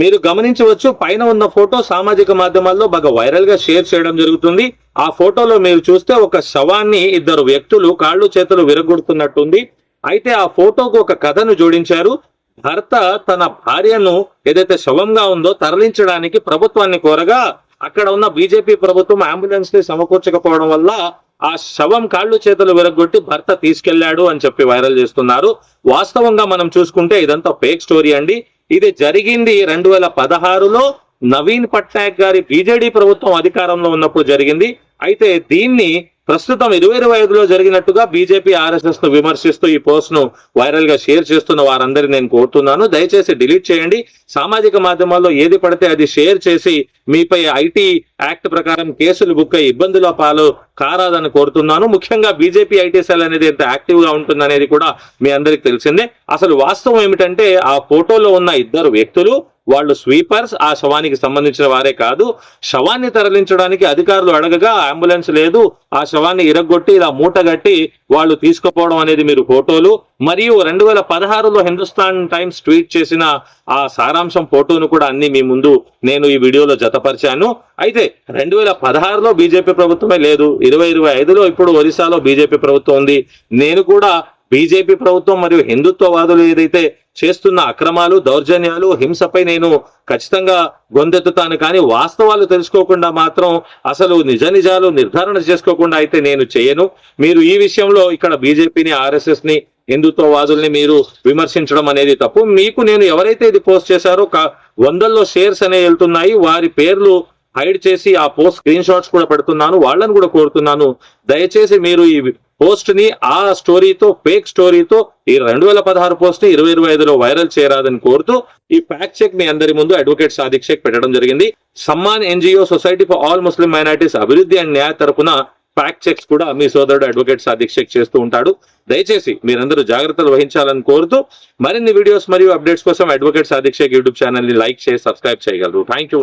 మీరు గమనించవచ్చు, పైన ఉన్న ఫోటో సామాజిక మాధ్యమాల్లో బాగా వైరల్ గా షేర్ చేయడం జరుగుతుంది. ఆ ఫోటోలో మీరు చూస్తే ఒక శవాన్ని ఇద్దరు వ్యక్తులు కాళ్ళు చేతులు విరగొడుతున్నట్టుంది. అయితే ఆ ఫోటోకు ఒక కథను జోడించారు. భర్త తన భార్యను ఏదైతే శవంగా ఉందో తరలించడానికి ప్రభుత్వాన్ని కోరగా అక్కడ ఉన్న బీజేపీ ప్రభుత్వం అంబులెన్స్ ని సమకూర్చకపోవడం వల్ల ఆ శవం కాళ్ళు చేతులు విరగొట్టి భర్త తీసుకెళ్లాడు అని చెప్పి వైరల్ చేస్తున్నారు. వాస్తవంగా మనం చూసుకుంటే ఇదంతా ఫేక్ స్టోరీ అండి. ఇది జరిగింది 2016లో నవీన్ పట్నాయక్ గారి బీజేడీ ప్రభుత్వం అధికారంలో ఉన్నప్పుడు జరిగింది. అయితే దీన్ని ప్రస్తుతం 2025లో జరిగినట్టుగా బీజేపీ ఆర్ఎస్ఎస్ ను విమర్శిస్తూ ఈ పోస్ట్ ను వైరల్ గా షేర్ చేస్తున్న వారందరినీ నేను కోరుతున్నాను, దయచేసి డిలీట్ చేయండి. సామాజిక మాధ్యమాల్లో ఏది పడితే అది షేర్ చేసి మీపై ఐటీ యాక్ట్ ప్రకారం కేసులు బుక్ అయ్యి ఇబ్బందుల పాలు కారాదని కోరుతున్నాను. ముఖ్యంగా బీజేపీ ఐటీ సెల్ అనేది ఎంత యాక్టివ్ గా ఉంటుందనేది కూడా మీ అందరికి తెలిసిందే. అసలు వాస్తవం ఏమిటంటే ఆ ఫోటోలో ఉన్న ఇద్దరు వ్యక్తులు వాళ్ళు స్వీపర్స్, ఆ శవానికి సంబంధించిన వారే కాదు. శవాన్ని తరలించడానికి అధికారులు అడగగా అంబులెన్స్ లేదు, ఆ శవాన్ని ఇరగొట్టి ఇలా మూటగట్టి వాళ్ళు తీసుకుపోవడం అనేది మీరు ఫోటోలు, మరియు 2016లో హిందుస్థాన్ టైమ్స్ ట్వీట్ చేసిన ఆ సారాంశం ఫోటోను కూడా అన్ని మీ ముందు నేను ఈ వీడియోలో జతపరిచాను. అయితే 2016లో బీజేపీ ప్రభుత్వమే లేదు, 2025లో ఇప్పుడు ఒరిస్సాలో బీజేపీ ప్రభుత్వం ఉంది. నేను కూడా బీజేపీ ప్రభుత్వం మరియు హిందుత్వవాదులు ఏదైతే చేస్తున్న అక్రమాలు, దౌర్జన్యాలు, హింసపై నేను ఖచ్చితంగా గొంతెత్తుతాను. కానీ వాస్తవాలు తెలుసుకోకుండా మాత్రం, అసలు నిజ నిజాలు నిర్ధారణ చేసుకోకుండా అయితే నేను చేయను. మీరు ఈ విషయంలో ఇక్కడ బీజేపీని, ఆర్ఎస్ఎస్ ని, హిందుత్వవాదుల్ని మీరు విమర్శించడం అనేది తప్పు. మీకు నేను ఎవరైతే ఇది పోస్ట్ చేశారో వందల్లో షేర్స్ అనేవి వెళ్తున్నాయి, వారి పేర్లు హైడ్ చేసి ఆ పోస్ట్ స్క్రీన్ షాట్స్ కూడా పెడుతున్నాను. వాళ్ళని కూడా కోరుతున్నాను, దయచేసి మీరు ఈ పోస్ట్ ని ఆ స్టోరీతో, ఫేక్ స్టోరీతో ఈ 2016 పోస్ట్ ని 2025లో వైరల్ చేయరాదని కోరుతూ ఈ ఫ్యాక్ట్ చెక్ మీ అందరి ముందు అడ్వకేట్ సాదిక్ షేక్ పెట్టడం జరిగింది. Samman NGO society for all Muslim minorities అభివృద్ధి అండ్ న్యాయ తరపున ఫ్యాక్ట్ చెక్స్ కూడా మీ సోదరుడు అడ్వకేట్ సాదిక్ షేక్ చేస్తూ ఉంటాడు. దయచేసి మీరందరూ జాగ్రత్తలు వహించాలని కోరుతూ మరిన్ని వీడియోస్ మరియు అప్డేట్స్ కోసం advocate Sadiq Shaikh YouTube channel ని లైక్ చేసి సబ్స్క్రైబ్ చేయగలరు. Thank you.